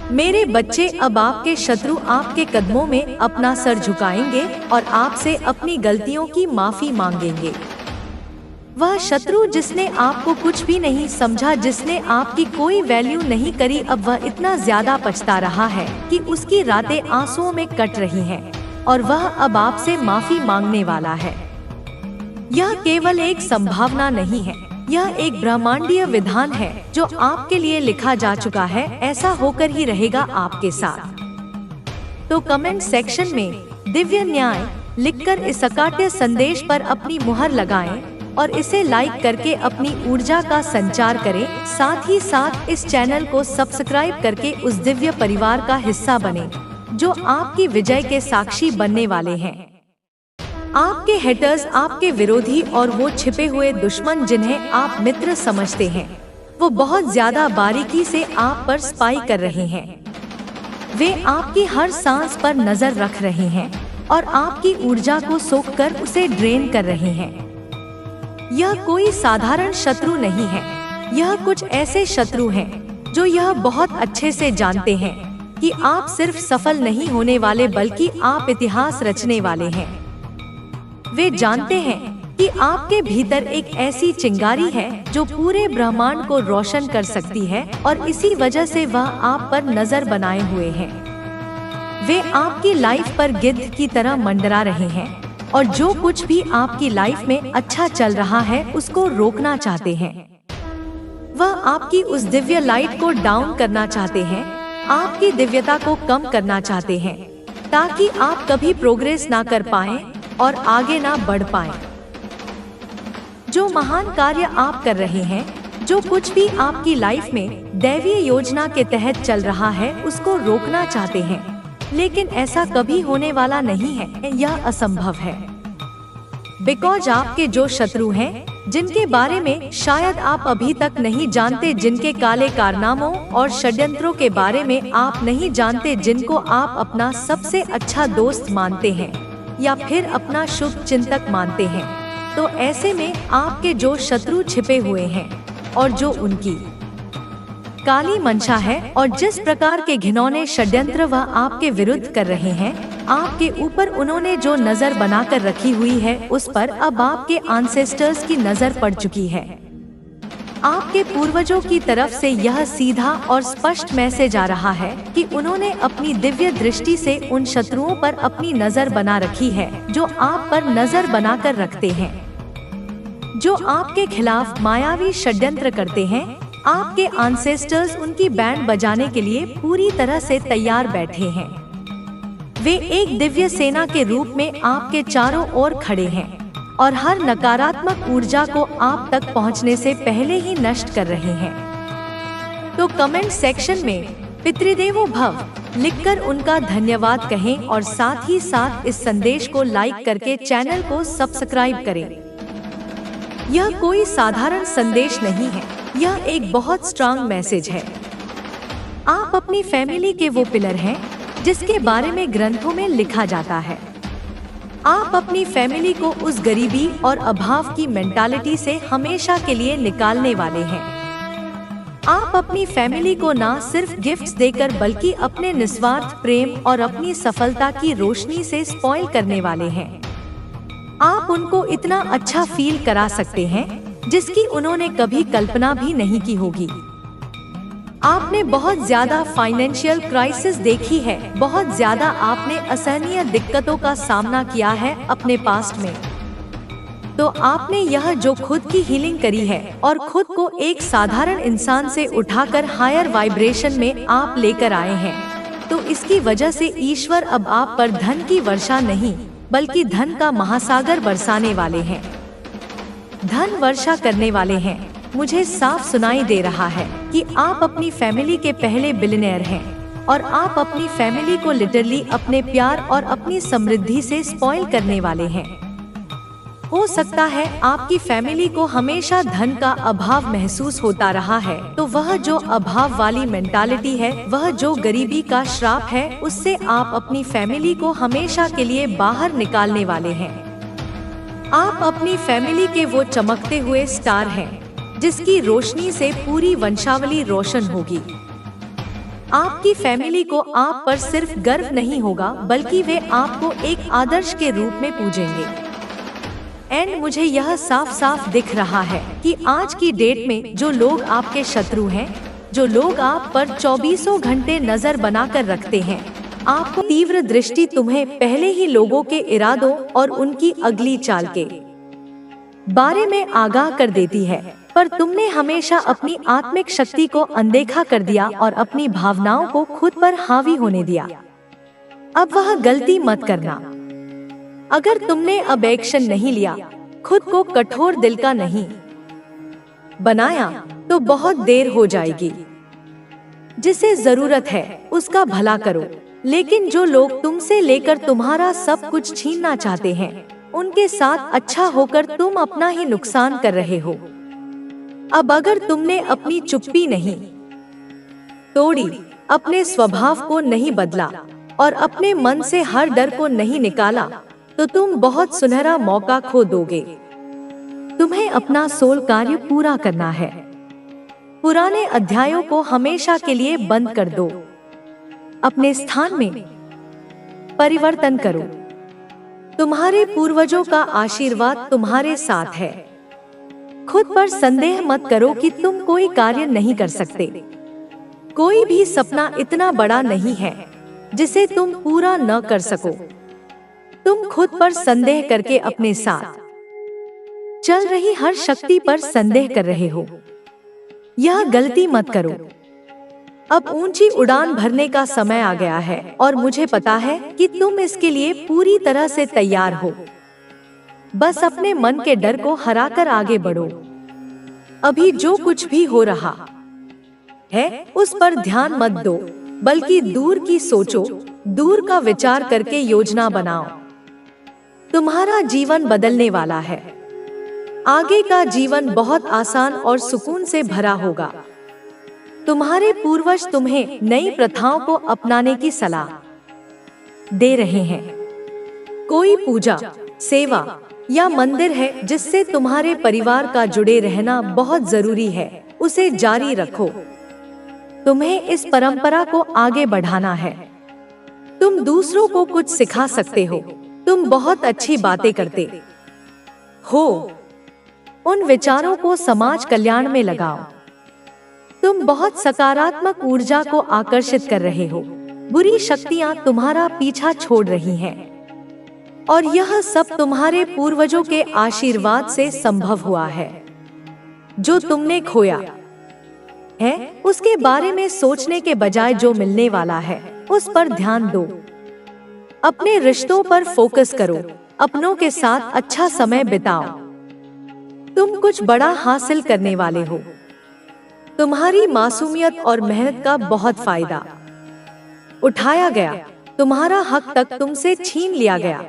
मेरे बच्चे, अब आपके शत्रु आपके कदमों में अपना सर झुकाएंगे और आपसे अपनी गलतियों की माफी मांगेंगे। वह शत्रु जिसने आपको कुछ भी नहीं समझा, जिसने आपकी कोई वैल्यू नहीं करी, अब वह इतना ज्यादा पछता रहा है कि उसकी रातें आंसुओं में कट रही हैं और वह अब आपसे माफी मांगने वाला है। यह केवल एक संभावना नहीं है, यह एक ब्रह्मांडीय विधान है जो आपके लिए लिखा जा चुका है। ऐसा होकर ही रहेगा आपके साथ। तो कमेंट सेक्शन में दिव्य न्याय लिखकर इस अकाट्य संदेश पर अपनी मुहर लगाएं और इसे लाइक करके अपनी ऊर्जा का संचार करें। साथ ही साथ इस चैनल को सब्सक्राइब करके उस दिव्य परिवार का हिस्सा बने जो आपकी विजय के साक्षी बनने वाले हैं। आपके हेटर्स, आपके विरोधी और वो छिपे हुए दुश्मन जिन्हें आप मित्र समझते हैं, वो बहुत ज्यादा बारीकी से आप पर स्पाई कर रहे हैं। वे आपकी हर सांस पर नजर रख रहे हैं और आपकी ऊर्जा को सोखकर उसे ड्रेन कर रहे हैं। यह कोई साधारण शत्रु नहीं है, यह कुछ ऐसे शत्रु हैं जो यह बहुत अच्छे से जानते हैं कि आप सिर्फ सफल नहीं होने वाले बल्कि आप इतिहास रचने वाले हैं। वे जानते हैं कि आपके भीतर एक ऐसी चिंगारी है जो पूरे ब्रह्मांड को रोशन कर सकती है और इसी वजह से वह आप पर नजर बनाए हुए हैं। वे आपकी लाइफ पर गिद्ध की तरह मंडरा रहे हैं और जो कुछ भी आपकी लाइफ में अच्छा चल रहा है उसको रोकना चाहते हैं। वह आपकी उस दिव्य लाइट को डाउन करना चाहते हैं, आपकी दिव्यता को कम करना चाहते हैं ताकि आप कभी प्रोग्रेस ना कर पाएं और आगे ना बढ़ पाएं। जो महान कार्य आप कर रहे हैं, जो कुछ भी आपकी लाइफ में दैवीय योजना के तहत चल रहा है, उसको रोकना चाहते हैं, लेकिन ऐसा कभी होने वाला नहीं है, यह असंभव है। बिकॉज आपके जो शत्रु हैं, जिनके बारे में शायद आप अभी तक नहीं जानते, जिनके काले कारनामों और षड्यंत्रों के बारे में आप नहीं जानते, जिनको आप अपना सबसे अच्छा दोस्त मानते हैं या फिर अपना शुभ चिंतक मानते हैं, तो ऐसे में आपके जो शत्रु छिपे हुए हैं और जो उनकी काली मंशा है और जिस प्रकार के घिनौने षड्यंत्र वह आपके विरुद्ध कर रहे हैं, आपके ऊपर उन्होंने जो नजर बनाकर रखी हुई है, उस पर अब आपके एंसेस्टर्स की नजर पड़ चुकी है। आपके पूर्वजों की तरफ से यह सीधा और स्पष्ट मैसेज आ रहा है कि उन्होंने अपनी दिव्य दृष्टि से उन शत्रुओं पर अपनी नजर बना रखी है जो आप पर नजर बनाकर रखते हैं, जो आपके खिलाफ मायावी षड्यंत्र करते हैं। आपके एंसेस्टर्स उनकी बैंड बजाने के लिए पूरी तरह से तैयार बैठे हैं। वे एक दिव्य सेना के रूप में आपके चारों ओर खड़े हैं और हर नकारात्मक ऊर्जा को आप तक पहुंचने से पहले ही नष्ट कर रहे हैं। तो कमेंट सेक्शन में पितृदेवो भव लिखकर उनका धन्यवाद कहें और साथ ही साथ इस संदेश को लाइक करके चैनल को सब्सक्राइब करें। यह कोई साधारण संदेश नहीं है, यह एक बहुत स्ट्रांग मैसेज है। आप अपनी फैमिली के वो पिलर हैं जिसके बारे में ग्रंथों में लिखा जाता है। आप अपनी फैमिली को उस गरीबी और अभाव की मेंटालिटी से हमेशा के लिए निकालने वाले हैं। आप अपनी फैमिली को ना सिर्फ गिफ्ट्स देकर बल्कि अपने निस्वार्थ प्रेम और अपनी सफलता की रोशनी से स्पॉइल करने वाले हैं। आप उनको इतना अच्छा फील करा सकते हैं जिसकी उन्होंने कभी कल्पना भी नहीं की होगी। आपने बहुत ज्यादा फाइनेंशियल क्राइसिस देखी है, बहुत ज्यादा आपने असहनीय दिक्कतों का सामना किया है अपने पास्ट में। तो आपने यह जो खुद की हीलिंग करी है और खुद को एक साधारण इंसान से उठाकर हायर वाइब्रेशन में आप लेकर आए हैं, तो इसकी वजह से ईश्वर अब आप पर धन की वर्षा नहीं बल्कि धन का महासागर बरसाने वाले हैं, धन वर्षा करने वाले हैं। मुझे साफ सुनाई दे रहा है कि आप अपनी फैमिली के पहले बिलियनेयर हैं और आप अपनी फैमिली को लिटरली अपने प्यार और अपनी समृद्धि से स्पॉइल करने वाले हैं। हो सकता है आपकी फैमिली को हमेशा धन का अभाव महसूस होता रहा है, तो वह जो अभाव वाली मेंटालिटी है, वह जो गरीबी का श्राप है, उससे आप अपनी फैमिली को हमेशा के लिए बाहर निकालने वाले हैं। आप अपनी फैमिली के वो चमकते हुए स्टार हैं जिसकी रोशनी से पूरी वंशावली रोशन होगी। आपकी फैमिली को आप पर सिर्फ गर्व नहीं होगा, बल्कि वे आपको एक आदर्श के रूप में पूजेंगे। एंड मुझे यह साफ साफ दिख रहा है कि आज की डेट में जो लोग आपके शत्रु हैं, जो लोग आप पर 24 घंटे नजर बनाकर रखते हैं, आपको तीव्र दृष्टि तुम्हें पहले ही लोगों के इरादों और उनकी अगली चाल के बारे में आगाह कर देती है। पर तुमने हमेशा अपनी आत्मिक शक्ति को अनदेखा कर दिया और अपनी भावनाओं को खुद पर हावी होने दिया। अब वह गलती मत करना। अगर तुमने अब एक्शन नहीं लिया, खुद को कठोर दिल का नहीं बनाया, तो बहुत देर हो जाएगी। जिसे जरूरत है उसका भला करो, लेकिन जो लोग तुमसे लेकर तुम्हारा सब कुछ छीनना चाहते हैं, उनके साथ अच्छा होकर तुम अपना ही नुकसान कर रहे हो। अब अगर तुमने अपनी चुप्पी नहीं तोड़ी, अपने स्वभाव को नहीं बदला और अपने मन से हर डर को नहीं निकाला, तो तुम बहुत सुनहरा मौका खो दोगे। तुम्हें अपना सोल कार्य पूरा करना है। पुराने अध्यायों को हमेशा के लिए बंद कर दो। अपने स्थान में परिवर्तन करो। तुम्हारे पूर्वजों का आशीर्वाद तुम्हारे साथ है। खुद पर संदेह मत करो कि तुम कोई कार्य नहीं कर सकते। कोई भी सपना इतना बड़ा नहीं है जिसे तुम पूरा न कर सको। तुम खुद पर संदेह करके अपने साथ चल रही हर शक्ति पर संदेह कर रहे हो। यह गलती मत करो। अब ऊंची उड़ान भरने का समय आ गया है और मुझे पता है कि तुम इसके लिए पूरी तरह से तैयार हो। बस अपने मन के डर को हराकर आगे बढ़ो। अभी जो कुछ भी हो रहा है उस पर ध्यान मत दो, बल्कि दूर की सोचो, दूर का विचार करके योजना बनाओ। तुम्हारा जीवन बदलने वाला है। आगे का जीवन बहुत आसान और सुकून से भरा होगा। तुम्हारे पूर्वज तुम्हें नई प्रथाओं को अपनाने की सलाह दे रहे हैं। कोई पूजा, सेवा या मंदिर है जिससे तुम्हारे परिवार का जुड़े रहना बहुत जरूरी है, उसे जारी रखो। तुम्हें इस परंपरा को आगे बढ़ाना है। तुम दूसरों को कुछ सिखा सकते हो। तुम बहुत अच्छी बातें करते हो। उन विचारों को समाज कल्याण में लगाओ। तुम बहुत सकारात्मक ऊर्जा को आकर्षित कर रहे हो। बुरी शक्तियां तुम्हारा पीछा छोड़ रही हैं। और यह सब तुम्हारे पूर्वजों के आशीर्वाद से संभव हुआ है। जो तुमने खोया है उसके बारे में सोचने के बजाय जो मिलने वाला है उस पर ध्यान दो। अपने रिश्तों पर फोकस करो। अपनों के साथ अच्छा समय बिताओ। तुम कुछ बड़ा हासिल करने वाले हो। तुम्हारी मासूमियत और मेहनत का बहुत फायदा उठाया गया। तुम्हारा हक तक तुमसे छीन लिया गया,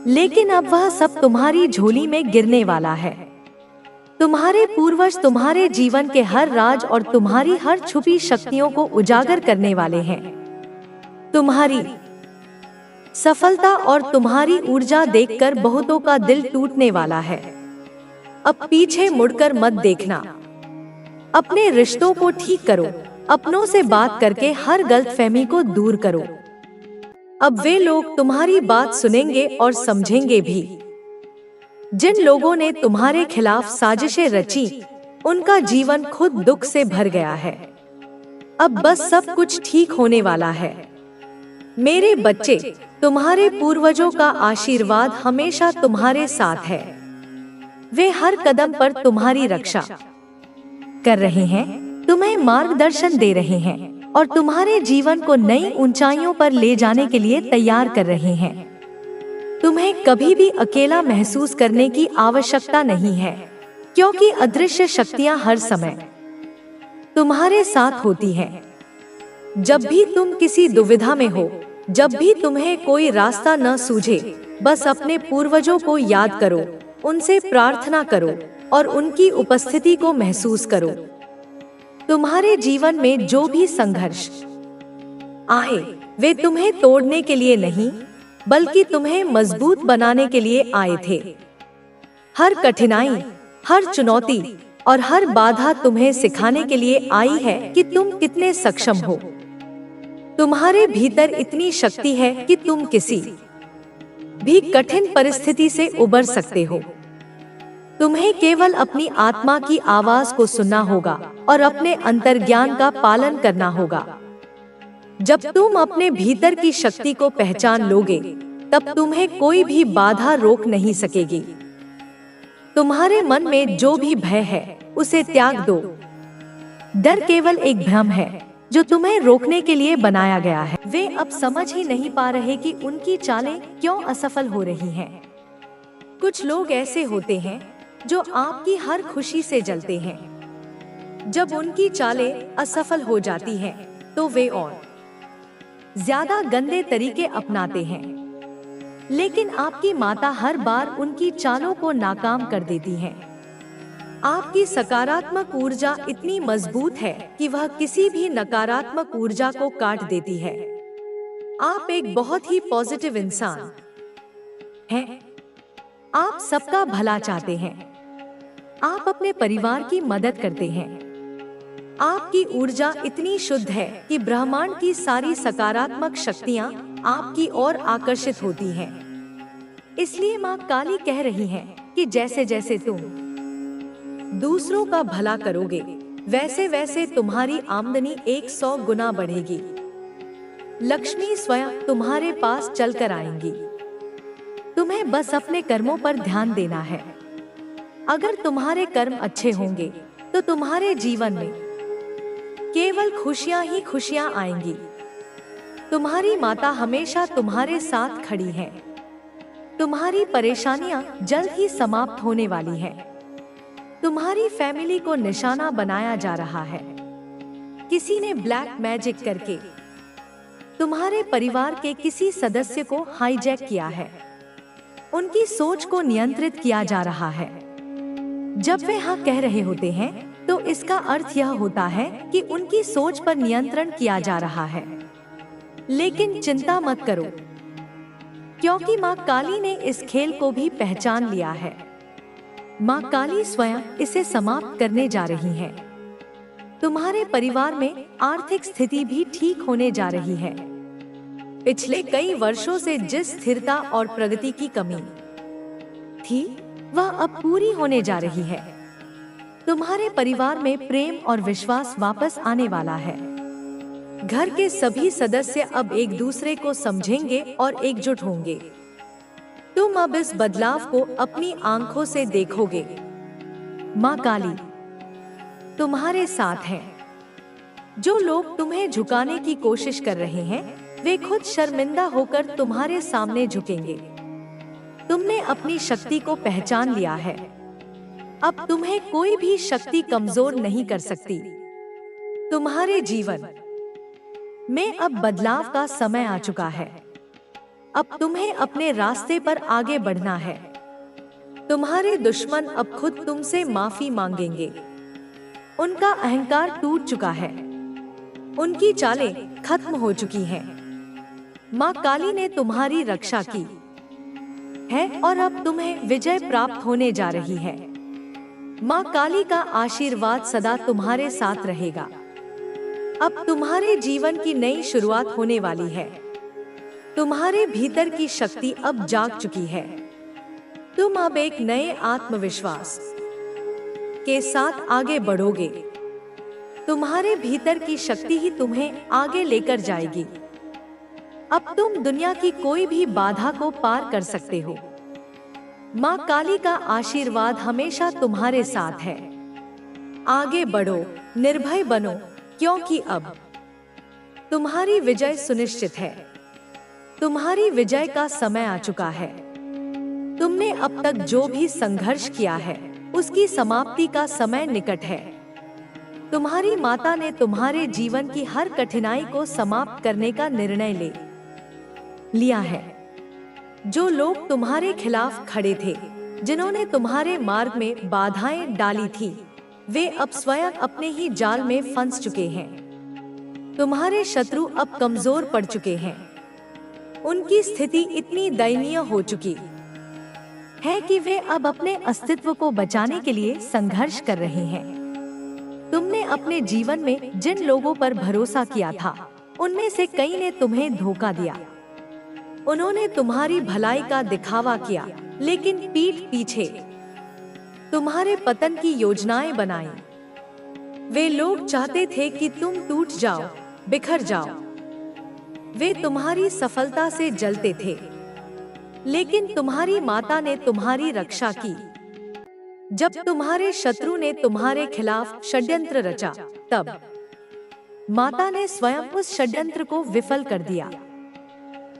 लेकिन अब वह सब तुम्हारी झोली में गिरने वाला है। तुम्हारे पूर्वज तुम्हारे जीवन के हर राज और तुम्हारी हर छुपी शक्तियों को उजागर करने वाले हैं। तुम्हारी सफलता और तुम्हारी ऊर्जा देखकर बहुतों का दिल टूटने वाला है। अब पीछे मुड़कर मत देखना। अपने रिश्तों को ठीक करो। अपनों से बात करके हर गलतफहमी को दूर करो। अब वे लोग तुम्हारी बात सुनेंगे और समझेंगे भी। जिन लोगों ने तुम्हारे खिलाफ साजिशें रची, उनका जीवन खुद दुख से भर गया है। अब बस सब कुछ ठीक होने वाला है। मेरे बच्चे, तुम्हारे पूर्वजों का आशीर्वाद हमेशा तुम्हारे साथ है। वे हर कदम पर तुम्हारी रक्षा कर रहे हैं, तुम्हें मार्गदर्शन दे रहे हैं और तुम्हारे जीवन को नई ऊंचाइयों पर ले जाने के लिए तैयार कर रहे हैं। तुम्हें कभी भी अकेला महसूस करने की आवश्यकता नहीं है, क्योंकि अदृश्य शक्तियां हर समय तुम्हारे साथ होती हैं। जब भी तुम किसी दुविधा में हो, जब भी तुम्हें कोई रास्ता न सूझे, बस अपने पूर्वजों को याद करो, उनसे प्रार्थना करो और उनकी उपस्थिति को महसूस करो। तुम्हारे जीवन में जो भी संघर्ष आए, वे तुम्हें तोड़ने के लिए नहीं, बल्कि तुम्हें मजबूत बनाने के लिए आए थे। हर कठिनाई, हर चुनौती और हर बाधा तुम्हें सिखाने के लिए आई है कि तुम कितने सक्षम हो। तुम्हारे भीतर इतनी शक्ति है कि तुम किसी भी कठिन परिस्थिति से उबर सकते हो। तुम्हें केवल अपनी आत्मा की आवाज को सुनना होगा और अपने अंतर्ज्ञान का पालन करना होगा। जब तुम अपने भीतर की शक्ति को पहचान लोगे, तब तुम्हें कोई भी बाधा रोक नहीं सकेगी। तुम्हारे मन में जो भी भय है, उसे त्याग दो। डर केवल एक भ्रम है जो तुम्हें रोकने के लिए बनाया गया है। वे अब समझ ही नहीं पा रहे कि उनकी चालें क्यों असफल हो रही हैं। कुछ लोग ऐसे होते हैं जो आपकी हर खुशी से जलते हैं। जब उनकी चालें असफल हो जाती हैं, तो वे और ज्यादा गंदे तरीके अपनाते हैं। लेकिन आपकी माता हर बार उनकी चालों को नाकाम कर देती हैं। आपकी सकारात्मक ऊर्जा इतनी मजबूत है कि वह किसी भी नकारात्मक ऊर्जा को काट देती है। आप एक बहुत ही पॉजिटिव इंसान हैं। आप सबका भला चाहते हैं। आप अपने परिवार की मदद करते हैं। आपकी ऊर्जा इतनी शुद्ध है कि ब्रह्मांड की सारी सकारात्मक शक्तियां आपकी ओर आकर्षित होती हैं। इसलिए माँ काली कह रही हैं कि जैसे जैसे तुम दूसरों का भला करोगे, वैसे वैसे तुम्हारी आमदनी 100 गुना बढ़ेगी। लक्ष्मी स्वयं तुम्हारे पास चलकर आएंगी। तुम्हें बस अपने कर्मों पर ध्यान देना है। अगर तुम्हारे कर्म अच्छे होंगे तो तुम्हारे जीवन में केवल खुशियां ही खुशियां आएंगी। तुम्हारी माता हमेशा तुम्हारे साथ खड़ी है। तुम्हारी परेशानियां जल्द ही समाप्त होने वाली हैं। तुम्हारी फैमिली को निशाना बनाया जा रहा है। किसी ने ब्लैक मैजिक करके तुम्हारे परिवार के किसी सदस्य को हाईजैक किया है। उनकी सोच को नियंत्रित किया जा रहा है। जब वे हाँ कह रहे होते हैं, तो इसका अर्थ यह होता है कि उनकी सोच पर नियंत्रण किया जा रहा है। लेकिन चिंता मत करो, क्योंकि माँ काली ने इस खेल को भी पहचान लिया है। माँ काली स्वयं इसे समाप्त करने जा रही है। तुम्हारे परिवार में आर्थिक स्थिति भी ठीक होने जा रही है। पिछले कई वर्षों से जिस स्थिरता और प्रगति की कमी थी, वह अब पूरी होने जा रही है। तुम्हारे परिवार में प्रेम और विश्वास वापस आने वाला है। घर के सभी सदस्य अब एक दूसरे को समझेंगे और एकजुट होंगे। तुम अब इस बदलाव को अपनी आंखों से देखोगे। माँ काली तुम्हारे साथ है। जो लोग तुम्हें झुकाने की कोशिश कर रहे हैं, वे खुद शर्मिंदा होकर तुम्हारे सामने झुकेंगे। तुमने अपनी शक्ति को पहचान लिया है। अब तुम्हें कोई भी शक्ति कमजोर नहीं कर सकती। तुम्हारे जीवन में अब बदलाव का समय आ चुका है। अब तुम्हें अपने रास्ते पर आगे बढ़ना है। तुम्हारे दुश्मन अब खुद तुमसे माफी मांगेंगे। उनका अहंकार टूट चुका है। उनकी चालें खत्म हो चुकी हैं। माँ काली ने तुम्हारी रक्षा की है और अब तुम्हें विजय प्राप्त होने जा रही है। माँ काली का आशीर्वाद सदा तुम्हारे साथ रहेगा। अब तुम्हारे जीवन की नई शुरुआत होने वाली है। तुम्हारे भीतर की शक्ति अब जाग चुकी है। तुम अब एक नए आत्मविश्वास के साथ आगे बढ़ोगे। तुम्हारे भीतर की शक्ति ही तुम्हें आगे लेकर जाएगी। अब तुम दुनिया की कोई भी बाधा को पार कर सकते हो। माँ काली का आशीर्वाद हमेशा तुम्हारे साथ है। आगे बढ़ो, निर्भय बनो, क्योंकि अब तुम्हारी विजय सुनिश्चित है। तुम्हारी विजय का समय आ चुका है। तुमने अब तक जो भी संघर्ष किया है, उसकी समाप्ति का समय निकट है। तुम्हारी माता ने तुम्हारे जीवन की हर कठिनाई को समाप्त करने का निर्णय ले लिया है। जो लोग तुम्हारे खिलाफ खड़े थे, जिन्होंने तुम्हारे मार्ग में बाधाएं डाली थी, वे अब स्वयं अपने ही जाल में फंस चुके हैं। तुम्हारे शत्रु अब कमजोर पड़ चुके हैं। उनकी स्थिति इतनी दयनीय हो चुकी है कि वे अब अपने अस्तित्व को बचाने के लिए संघर्ष कर रहे हैं। तुमने अपने जीवन में जिन लोगों पर भरोसा किया था, उनमें से कई ने तुम्हें धोखा दिया। उन्होंने तुम्हारी भलाई का दिखावा किया, लेकिन पीठ पीछे तुम्हारे पतन की योजनाएं बनाई। वे लोग चाहते थे कि तुम टूट जाओ, बिखर जाओ। वे तुम्हारी सफलता से जलते थे, लेकिन तुम्हारी माता ने तुम्हारी रक्षा की। जब तुम्हारे शत्रु ने तुम्हारे खिलाफ षड्यंत्र रचा, तब माता ने स्वयं उस षड्यंत्र को विफल कर दिया।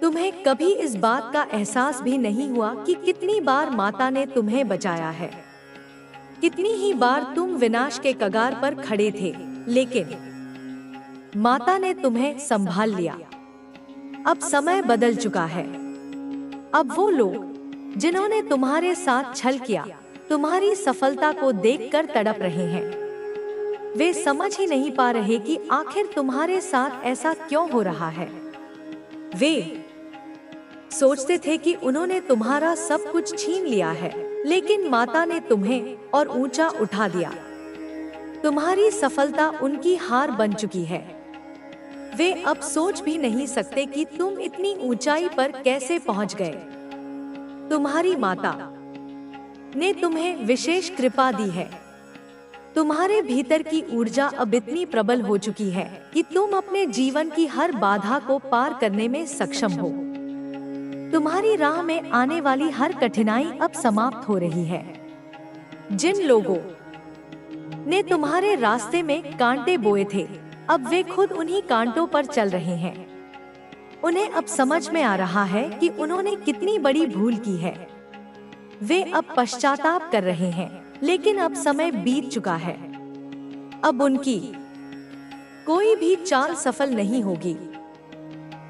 तुम्हें कभी इस बात का एहसास भी नहीं हुआ कि कितनी बार माता ने तुम्हें बचाया है। कितनी ही बार तुम विनाश के कगार पर खड़े थे, लेकिन माता ने तुम्हें संभाल लिया। अब समय बदल चुका है। अब वो लोग जिन्होंने तुम्हारे साथ छल किया, तुम्हारी सफलता को देखकर तड़प रहे हैं। वे समझ ही नहीं पा रहे कि आखिर तुम्हारे साथ ऐसा क्यों हो रहा है। वे सोचते थे कि उन्होंने तुम्हारा सब कुछ छीन लिया है, लेकिन माता ने तुम्हें और ऊंचा उठा दिया। तुम्हारी सफलता उनकी हार बन चुकी है। वे अब सोच भी नहीं सकते कि तुम इतनी ऊंचाई पर कैसे पहुंच गए। तुम्हारी माता ने तुम्हें विशेष कृपा दी है। तुम्हारे भीतर की ऊर्जा अब इतनी प्रबल हो चुकी है कि तुम अपने जीवन की हर बाधा को पार करने में सक्षम हो। तुम्हारी राह में आने वाली हर कठिनाई अब समाप्त हो रही है। जिन लोगों ने तुम्हारे रास्ते में कांटे बोए थे, अब वे खुद उन्हीं कांटों पर चल रहे हैं। उन्हें अब समझ में आ रहा है कि उन्होंने कितनी बड़ी भूल की है। वे अब पश्चाताप कर रहे हैं, लेकिन अब समय बीत चुका है। अब उनकी कोई भी चाल सफल नहीं होगी।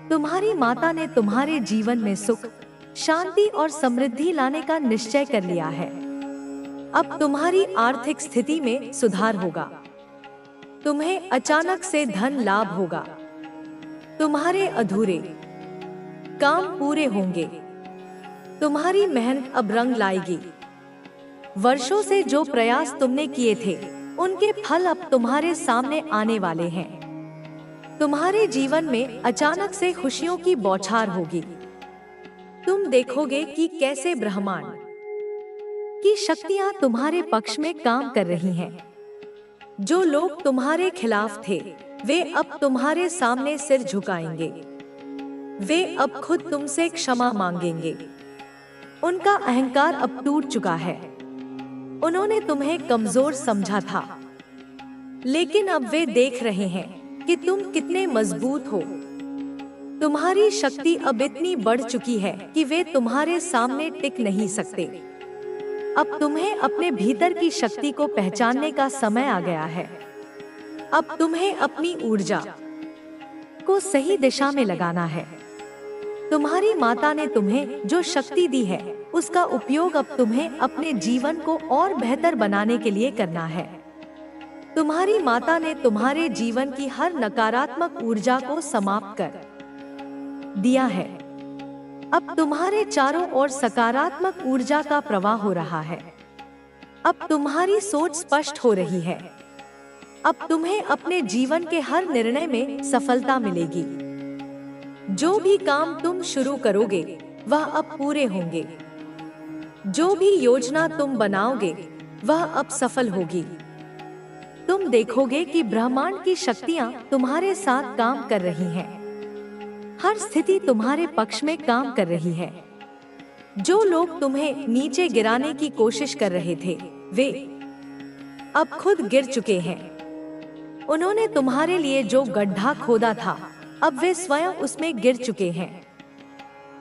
तुम्हारी माता ने तुम्हारे जीवन में सुख, शांति और समृद्धि लाने का निश्चय कर लिया है। अब तुम्हारी आर्थिक स्थिति में सुधार होगा। तुम्हें अचानक से धन लाभ होगा। तुम्हारे अधूरे काम पूरे होंगे। तुम्हारी मेहनत अब रंग लाएगी। वर्षों से जो प्रयास तुमने किए थे, उनके फल अब तुम्हारे सामने आने वाले हैं। तुम्हारे जीवन में अचानक से खुशियों की बौछार होगी। तुम देखोगे कि कैसे ब्रह्मांड की शक्तियां तुम्हारे पक्ष में काम कर रही हैं। जो लोग तुम्हारे खिलाफ थे, वे अब तुम्हारे सामने सिर झुकाएंगे। वे अब खुद तुमसे क्षमा मांगेंगे। उनका अहंकार अब टूट चुका है। उन्होंने तुम्हें कमजोर समझा था, लेकिन अब वे देख रहे हैं कि तुम कितने मजबूत हो। तुम्हारी शक्ति अब इतनी बढ़ चुकी है कि वे तुम्हारे सामने टिक नहीं सकते। अब तुम्हें अपने भीतर की शक्ति को पहचानने का समय आ गया है। अब तुम्हें अपनी ऊर्जा को सही दिशा में लगाना है। तुम्हारी माता ने तुम्हें जो शक्ति दी है, उसका उपयोग अब तुम्हें अपने जीवन को और बेहतर बनाने के लिए करना है। तुम्हारी माता ने तुम्हारे जीवन की हर नकारात्मक ऊर्जा को समाप्त कर दिया है। अब तुम्हारे चारों ओर सकारात्मक ऊर्जा का प्रवाह हो रहा है। अब तुम्हारी सोच स्पष्ट हो रही है। अब तुम्हें अपने जीवन के हर निर्णय में सफलता मिलेगी। जो भी काम तुम शुरू करोगे, वह अब पूरे होंगे। जो भी योजना तुम बनाओगे, वह अब सफल होगी। तुम देखोगे कि ब्रह्मांड की शक्तियां तुम्हारे साथ काम कर रही हैं। हर स्थिति तुम्हारे पक्ष में काम कर रही है। जो लोग तुम्हें नीचे गिराने की कोशिश कर रहे थे, वे अब खुद गिर चुके हैं। उन्होंने तुम्हारे लिए जो गड्ढा खोदा था, अब वे स्वयं उसमें गिर चुके हैं।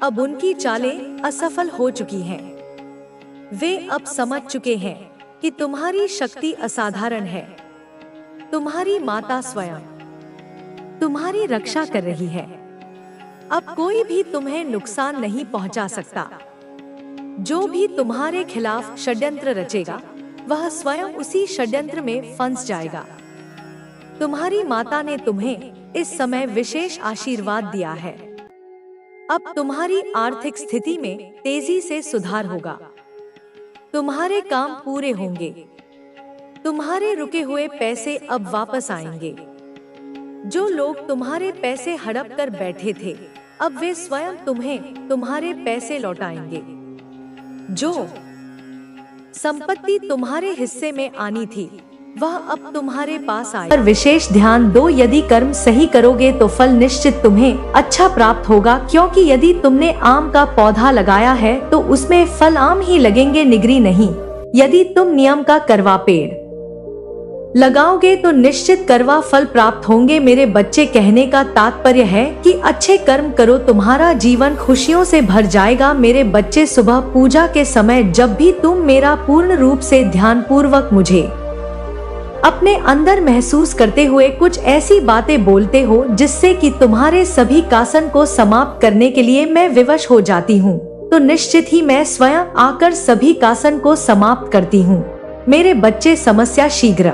अब उनकी चालें असफल हो चुकी हैं। वे अब समझ चुके हैं कि तुम्हारी शक्ति असाधारण है। तुम्हारी माता स्वयं तुम्हारी रक्षा कर रही है। अब कोई भी तुम्हें नुकसान नहीं पहुंचा सकता। जो भी तुम्हारे खिलाफ षड्यंत्र रचेगा, वह स्वयं उसी षड्यंत्र में फंस जाएगा। तुम्हारी माता ने तुम्हें इस समय विशेष आशीर्वाद दिया है। अब तुम्हारी आर्थिक स्थिति में तेजी से सुधार होगा। तुम्हारे काम पूरे होंगे। तुम्हारे रुके हुए पैसे अब वापस आएंगे। जो लोग तुम्हारे पैसे हड़प कर बैठे थे, अब वे स्वयं तुम्हें तुम्हारे पैसे लौटाएंगे। जो संपत्ति तुम्हारे हिस्से में आनी थी, वह अब तुम्हारे पास आए। पर विशेष ध्यान दो, यदि कर्म सही करोगे तो फल निश्चित तुम्हें अच्छा प्राप्त होगा, क्योंकि यदि तुमने आम का पौधा लगाया है तो उसमें फल आम ही लगेंगे, निगरी नहीं। यदि तुम नियम का करवा पेड़ लगाओगे तो निश्चित करवा फल प्राप्त होंगे। मेरे बच्चे, कहने का तात्पर्य है कि अच्छे कर्म करो, तुम्हारा जीवन खुशियों से भर जाएगा। मेरे बच्चे, सुबह पूजा के समय जब भी तुम मेरा पूर्ण रूप से ध्यान पूर्वक मुझे अपने अंदर महसूस करते हुए कुछ ऐसी बातें बोलते हो जिससे कि तुम्हारे सभी कासन को समाप्त करने के लिए मैं विवश हो जाती हूँ, तो निश्चित ही मैं स्वयं आकर सभी कासन को समाप्त करती हूँ। मेरे बच्चे, समस्या शीघ्र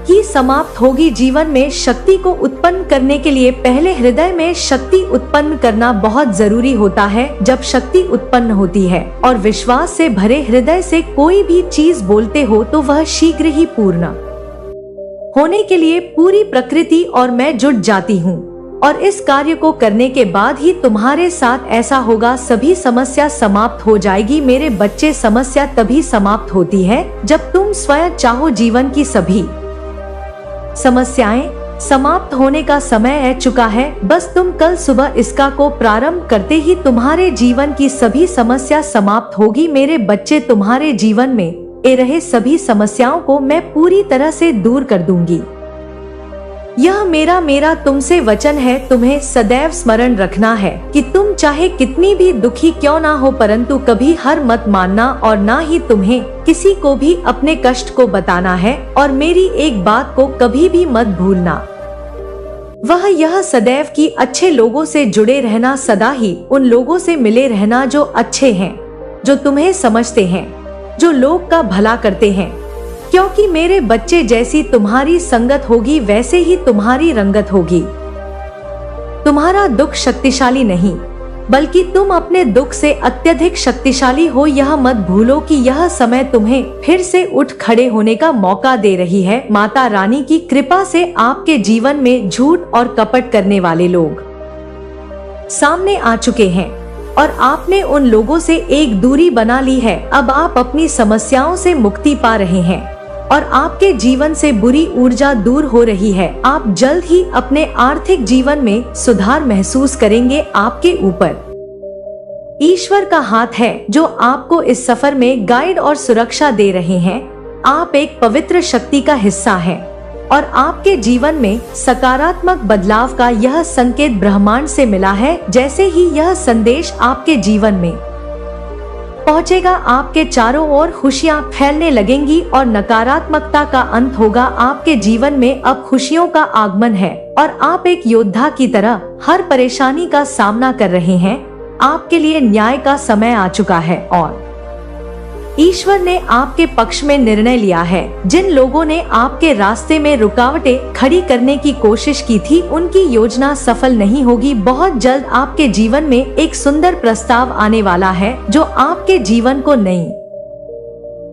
ही समाप्त होगी। जीवन में शक्ति को उत्पन्न करने के लिए पहले हृदय में शक्ति उत्पन्न करना बहुत जरूरी होता है। जब शक्ति उत्पन्न होती है और विश्वास से भरे हृदय से कोई भी चीज बोलते हो तो वह शीघ्र ही पूर्ण होने के लिए पूरी प्रकृति और मैं जुट जाती हूँ, और इस कार्य को करने के बाद ही तुम्हारे साथ ऐसा होगा, सभी समस्या समाप्त हो जाएगी। मेरे बच्चे, समस्या तभी समाप्त होती है जब तुम स्वयं चाहो। जीवन की सभी समस्याएं समाप्त होने का समय आ चुका है, बस तुम कल सुबह इसका को प्रारंभ करते ही तुम्हारे जीवन की सभी समस्या समाप्त होगी। मेरे बच्चे, तुम्हारे जीवन में ए रहे सभी समस्याओं को मैं पूरी तरह से दूर कर दूंगी। यह मेरा तुमसे वचन है। तुम्हें सदैव स्मरण रखना है कि तुम चाहे कितनी भी दुखी क्यों ना हो, परंतु कभी हार मत मानना और ना ही तुम्हें किसी को भी अपने कष्ट को बताना है। और मेरी एक बात को कभी भी मत भूलना, वह यह सदैव कि अच्छे लोगों से जुड़े रहना, सदा ही उन लोगों से मिले रहना जो अच्छे हैं, जो तुम्हें समझते हैं, जो लोग का भला करते हैं। क्योंकि मेरे बच्चे, जैसी तुम्हारी संगत होगी वैसे ही तुम्हारी रंगत होगी। तुम्हारा दुख शक्तिशाली नहीं, बल्कि तुम अपने दुख से अत्यधिक शक्तिशाली हो। यह मत भूलो कि यह समय तुम्हें फिर से उठ खड़े होने का मौका दे रही है। माता रानी की कृपा से आपके जीवन में झूठ और कपट करने वाले लोग सामने आ चुके हैं और आपने उन लोगों से एक दूरी बना ली है। अब आप अपनी समस्याओं से मुक्ति पा रहे हैं और आपके जीवन से बुरी ऊर्जा दूर हो रही है। आप जल्द ही अपने आर्थिक जीवन में सुधार महसूस करेंगे। आपके ऊपर ईश्वर का हाथ है जो आपको इस सफर में गाइड और सुरक्षा दे रहे हैं। आप एक पवित्र शक्ति का हिस्सा हैं और आपके जीवन में सकारात्मक बदलाव का यह संकेत ब्रह्मांड से मिला है। जैसे ही यह संदेश आपके जीवन में पहुंचेगा, आपके चारों ओर खुशियां फैलने लगेंगी और नकारात्मकता का अंत होगा। आपके जीवन में अब खुशियों का आगमन है और आप एक योद्धा की तरह हर परेशानी का सामना कर रहे हैं। आपके लिए न्याय का समय आ चुका है और ईश्वर ने आपके पक्ष में निर्णय लिया है। जिन लोगों ने आपके रास्ते में रुकावटें खड़ी करने की कोशिश की थी, उनकी योजना सफल नहीं होगी। बहुत जल्द आपके जीवन में एक सुंदर प्रस्ताव आने वाला है जो आपके जीवन को नई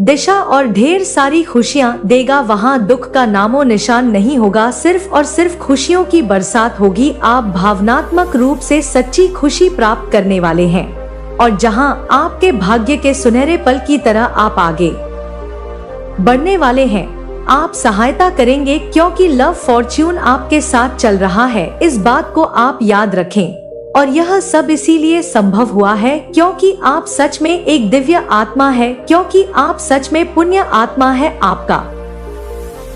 दिशा और ढेर सारी खुशियां देगा। वहां दुख का नामो निशान नहीं होगा, सिर्फ और सिर्फ खुशियों की बरसात होगी। आप भावनात्मक रूप से सच्ची खुशी प्राप्त करने वाले हैं और जहां आपके भाग्य के सुनहरे पल की तरह आप आगे बढ़ने वाले हैं, आप सहायता करेंगे क्योंकि लव फॉर्च्यून आपके साथ चल रहा है। इस बात को आप याद रखें और यह सब इसीलिए संभव हुआ है क्योंकि आप सच में एक दिव्य आत्मा है, क्योंकि आप सच में पुण्य आत्मा है। आपका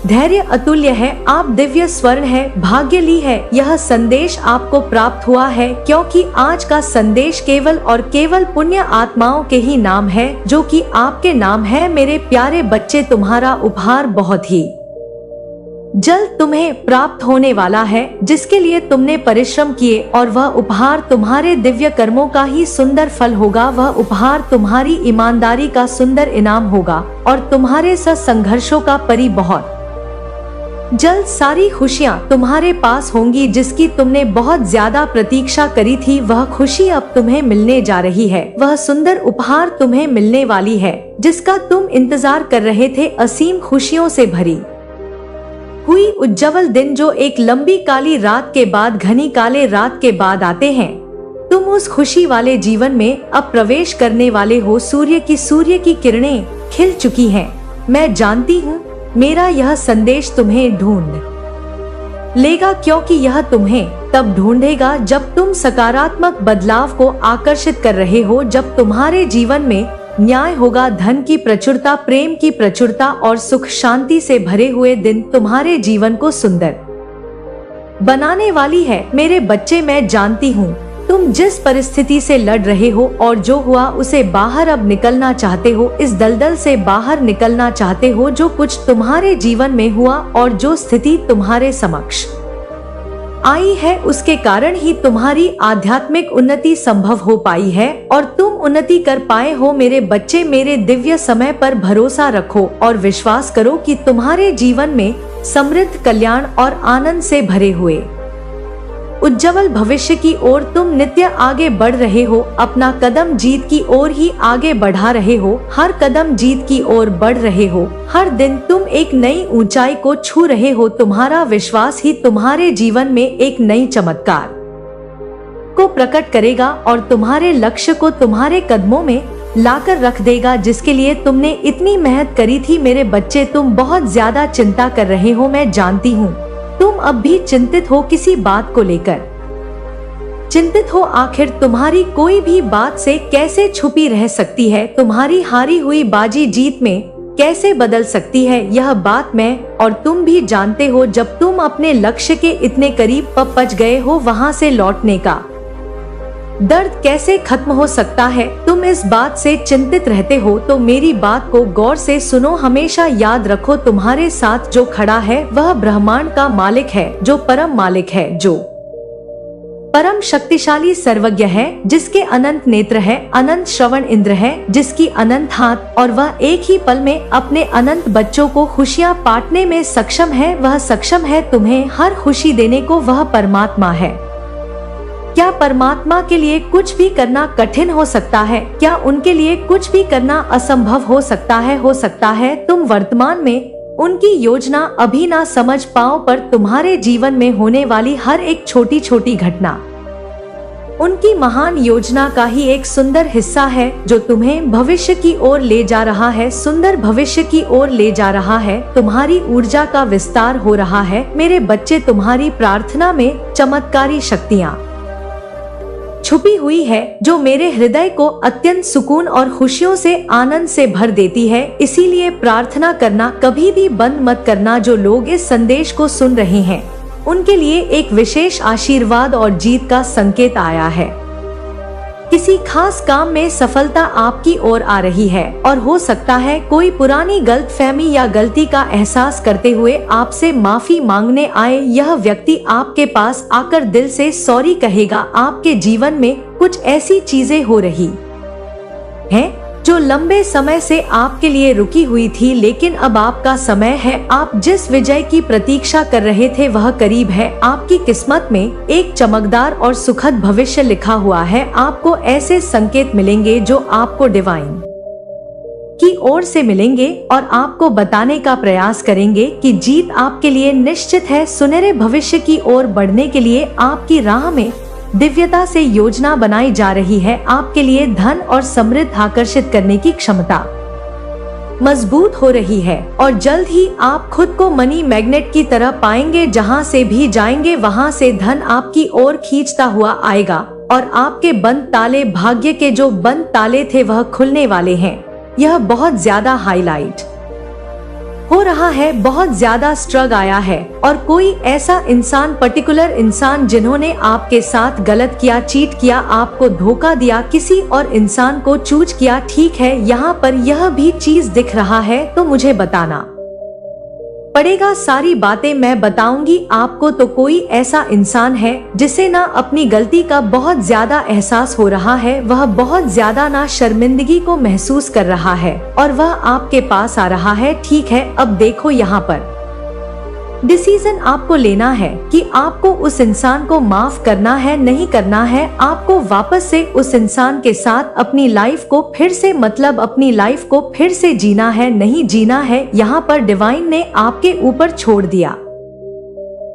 धैर्य अतुल्य है, आप दिव्य स्वर्ण है, भाग्यली है। यह संदेश आपको प्राप्त हुआ है क्योंकि आज का संदेश केवल और केवल पुण्य आत्माओं के ही नाम है, जो कि आपके नाम है। मेरे प्यारे बच्चे, तुम्हारा उपहार बहुत ही जल्द तुम्हें प्राप्त होने वाला है, जिसके लिए तुमने परिश्रम किए, और वह उपहार तुम्हारे दिव्य कर्मों का ही सुंदर फल होगा। वह उपहार तुम्हारी ईमानदारी का सुंदर इनाम होगा और तुम्हारे संघर्षों का परी बहुत जल्द सारी खुशियाँ तुम्हारे पास होंगी जिसकी तुमने बहुत ज्यादा प्रतीक्षा करी थी। वह खुशी अब तुम्हें मिलने जा रही है। वह सुंदर उपहार तुम्हें मिलने वाली है जिसका तुम इंतजार कर रहे थे। असीम खुशियों से भरी हुई उज्जवल दिन जो एक लंबी काली रात के बाद, घनी काले रात के बाद आते हैं। तुम उस खुशी वाले जीवन में अब प्रवेश करने वाले हो। सूर्य की किरणें खिल चुकी हैं। मैं जानती हूँ मेरा यह संदेश तुम्हें ढूंढ लेगा, क्योंकि यह तुम्हें तब ढूंढेगा जब तुम सकारात्मक बदलाव को आकर्षित कर रहे हो, जब तुम्हारे जीवन में न्याय होगा, धन की प्रचुरता, प्रेम की प्रचुरता और सुख शांति से भरे हुए दिन तुम्हारे जीवन को सुंदर बनाने वाली है। मेरे बच्चे, मैं जानती हूँ तुम जिस परिस्थिति से लड़ रहे हो और जो हुआ उसे बाहर अब निकलना चाहते हो। इस दलदल से बाहर निकलना चाहते हो। जो कुछ तुम्हारे जीवन में हुआ और जो स्थिति तुम्हारे समक्ष आई है उसके कारण ही तुम्हारी आध्यात्मिक उन्नति संभव हो पाई है और तुम उन्नति कर पाए हो। मेरे बच्चे, मेरे दिव्य समय पर भरोसा रखो और विश्वास करो कि तुम्हारे जीवन में समृद्ध, कल्याण और आनंद से भरे हुए उज्जवल भविष्य की ओर तुम नित्य आगे बढ़ रहे हो। अपना कदम जीत की ओर ही आगे बढ़ा रहे हो। हर कदम जीत की ओर बढ़ रहे हो। हर दिन तुम एक नई ऊंचाई को छू रहे हो। तुम्हारा विश्वास ही तुम्हारे जीवन में एक नई चमत्कार को प्रकट करेगा और तुम्हारे लक्ष्य को तुम्हारे कदमों में लाकर रख देगा, जिसके लिए तुमने इतनी मेहनत करी थी। मेरे बच्चे, तुम बहुत ज्यादा चिंता कर रहे हो। मैं जानती हूँ तुम अब भी चिंतित हो, किसी बात को लेकर चिंतित हो। आखिर तुम्हारी कोई भी बात से कैसे छुपी रह सकती है? तुम्हारी हारी हुई बाजी जीत में कैसे बदल सकती है? यह बात मैं और तुम भी जानते हो। जब तुम अपने लक्ष्य के इतने करीब पहुंच गए हो, वहां से लौटने का दर्द कैसे खत्म हो सकता है? तुम इस बात से चिंतित रहते हो तो मेरी बात को गौर से सुनो। हमेशा याद रखो, तुम्हारे साथ जो खड़ा है वह ब्रह्मांड का मालिक है, जो परम मालिक है, जो परम शक्तिशाली सर्वज्ञ है, जिसके अनंत नेत्र है, अनंत श्रवण इंद्र है, जिसकी अनंत हाथ, और वह एक ही पल में अपने अनंत बच्चों को खुशियाँ बांटने में सक्षम है। वह सक्षम है तुम्हें हर खुशी देने को। वह परमात्मा है। क्या परमात्मा के लिए कुछ भी करना कठिन हो सकता है? क्या उनके लिए कुछ भी करना असंभव हो सकता है? हो सकता है तुम वर्तमान में उनकी योजना अभी ना समझ पाओ, पर तुम्हारे जीवन में होने वाली हर एक छोटी छोटी घटना उनकी महान योजना का ही एक सुंदर हिस्सा है, जो तुम्हें भविष्य की ओर ले जा रहा है, सुंदर भविष्य की ओर ले जा रहा है। तुम्हारी ऊर्जा का विस्तार हो रहा है। मेरे बच्चे, तुम्हारी प्रार्थना में चमत्कारी शक्तियाँ छुपी हुई है, जो मेरे हृदय को अत्यंत सुकून और खुशियों से, आनंद से भर देती है। इसीलिए प्रार्थना करना कभी भी बंद मत करना। जो लोग इस संदेश को सुन रहे हैं उनके लिए एक विशेष आशीर्वाद और जीत का संकेत आया है। किसी खास काम में सफलता आपकी ओर आ रही है और हो सकता है कोई पुरानी गलतफहमी या गलती का एहसास करते हुए आपसे माफी मांगने आए। यह व्यक्ति आपके पास आकर दिल से सॉरी कहेगा। आपके जीवन में कुछ ऐसी चीजें हो रही हैं जो लंबे समय से आपके लिए रुकी हुई थी, लेकिन अब आपका समय है। आप जिस विजय की प्रतीक्षा कर रहे थे वह करीब है। आपकी किस्मत में एक चमकदार और सुखद भविष्य लिखा हुआ है। आपको ऐसे संकेत मिलेंगे जो आपको डिवाइन की ओर से मिलेंगे और आपको बताने का प्रयास करेंगे कि जीत आपके लिए निश्चित है। सुनहरे भविष्य की ओर बढ़ने के लिए आपकी राह में दिव्यता से योजना बनाई जा रही है। आपके लिए धन और समृद्धि आकर्षित करने की क्षमता मजबूत हो रही है और जल्द ही आप खुद को मनी मैग्नेट की तरह पाएंगे। जहां से भी जाएंगे वहां से धन आपकी ओर खींचता हुआ आएगा और आपके बंद ताले, भाग्य के जो बंद ताले थे वह खुलने वाले हैं। यह बहुत ज्यादा हाईलाइट हो रहा है, बहुत ज्यादा स्ट्रग आया है और कोई ऐसा इंसान, पर्टिकुलर इंसान जिन्होंने आपके साथ गलत किया, चीट किया, आपको धोखा दिया, किसी और इंसान को चूज किया। ठीक है, यहाँ पर यह भी चीज दिख रहा है तो मुझे बताना पड़ेगा। सारी बातें मैं बताऊंगी आपको। तो कोई ऐसा इंसान है जिसे ना अपनी गलती का बहुत ज्यादा एहसास हो रहा है, वह बहुत ज्यादा ना शर्मिंदगी को महसूस कर रहा है और वह आपके पास आ रहा है। ठीक है, अब देखो यहाँ पर डिसीजन आपको लेना है कि आपको उस इंसान को माफ करना है नहीं करना है। आपको वापस से उस इंसान के साथ अपनी लाइफ को फिर से अपनी लाइफ को फिर से जीना है नहीं जीना है। यहाँ पर डिवाइन ने आपके ऊपर छोड़ दिया।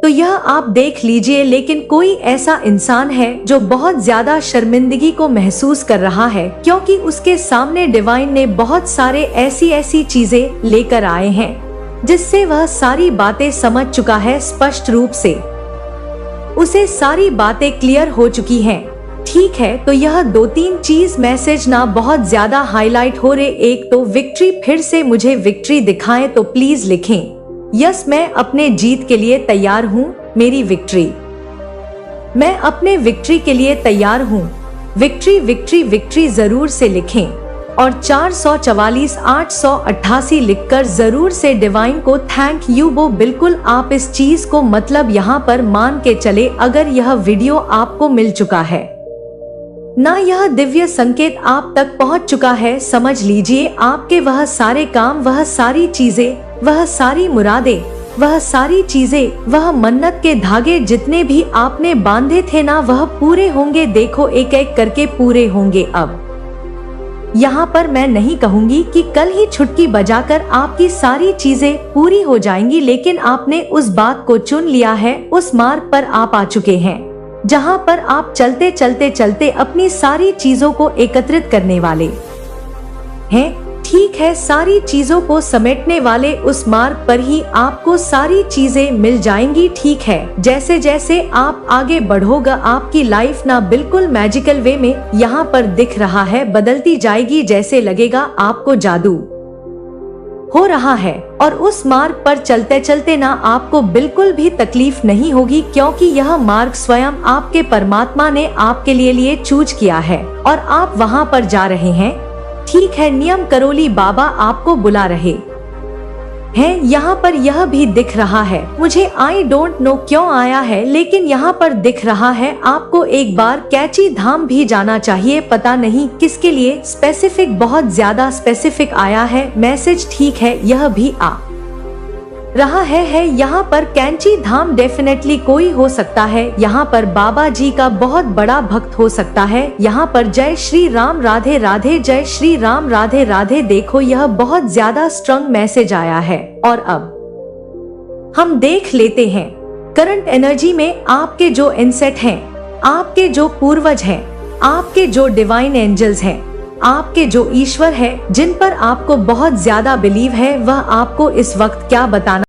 तो यह आप देख लीजिए, लेकिन कोई ऐसा इंसान है जो बहुत ज्यादा शर्मिंदगी को महसूस कर रहा है, क्योंकि उसके सामने डिवाइन ने बहुत सारे ऐसी चीजें लेकर आए हैं जिससे वह सारी बातें समझ चुका है। स्पष्ट रूप से उसे सारी बातें क्लियर हो चुकी हैं। ठीक है, तो यह 2-3 चीज मैसेज ना बहुत ज्यादा हाईलाइट हो रहे। एक तो विक्ट्री, फिर से मुझे विक्ट्री दिखाएं तो प्लीज लिखें यस, मैं अपने जीत के लिए तैयार हूँ। मेरी विक्ट्री, मैं अपने विक्ट्री के लिए तैयार हूँ। विक्ट्री विक्ट्री विक्ट्री जरूर से लिखें और 444-888 लिखकर जरूर से डिवाइन को थैंक यू। वो बिल्कुल आप इस चीज को यहाँ पर मान के चले, अगर यह वीडियो आपको मिल चुका है ना, यह दिव्य संकेत आप तक पहुंच चुका है, समझ लीजिए आपके वह सारे काम, वह सारी चीजें, वह सारी मुरादें, वह सारी चीजें, वह मन्नत के धागे जितने भी आपने बांधे थे ना, वह पूरे होंगे। देखो एक एक करके पूरे होंगे। अब यहाँ पर मैं नहीं कहूंगी कि कल ही छुटकी बजाकर आपकी सारी चीजें पूरी हो जाएंगी, लेकिन आपने उस बात को चुन लिया है। उस मार्ग पर आप आ चुके हैं जहाँ पर आप चलते चलते अपनी सारी चीजों को एकत्रित करने वाले हैं। ठीक है, सारी चीजों को समेटने वाले उस मार्ग पर ही आपको सारी चीजें मिल जाएंगी। ठीक है, जैसे जैसे आप आगे बढ़ोगे आपकी लाइफ ना बिल्कुल मैजिकल वे में यहाँ पर दिख रहा है बदलती जाएगी। जैसे लगेगा आपको जादू हो रहा है, और उस मार्ग पर चलते चलते ना आपको बिल्कुल भी तकलीफ नहीं होगी, क्योंकि यह मार्ग स्वयं आपके परमात्मा ने आपके लिए चूज किया है और आप वहाँ पर जा रहे हैं। ठीक है, नियम करोली बाबा आपको बुला रहे हैं। यहाँ पर यह भी दिख रहा है, मुझे आई डोंट नो क्यों आया है, लेकिन यहाँ पर दिख रहा है आपको एक बार कैची धाम भी जाना चाहिए। पता नहीं किसके लिए, स्पेसिफिक, बहुत ज्यादा स्पेसिफिक आया है मैसेज। ठीक है, यह भी आ रहा है। यहाँ पर कैंची धाम डेफिनेटली कोई हो सकता है, यहाँ पर बाबा जी का बहुत बड़ा भक्त हो सकता है। यहाँ पर जय श्री राम राधे राधे, जय श्री राम राधे राधे। देखो यह बहुत ज्यादा स्ट्रॉन्ग मैसेज आया है। और अब हम देख लेते हैं करंट एनर्जी में आपके जो इनसेट हैं, आपके जो पूर्वज हैं, आपके जो डिवाइन एंजल्स हैं, आपके जो ईश्वर है जिन पर आपको बहुत ज्यादा बिलीव है, वह आपको इस वक्त क्या बताना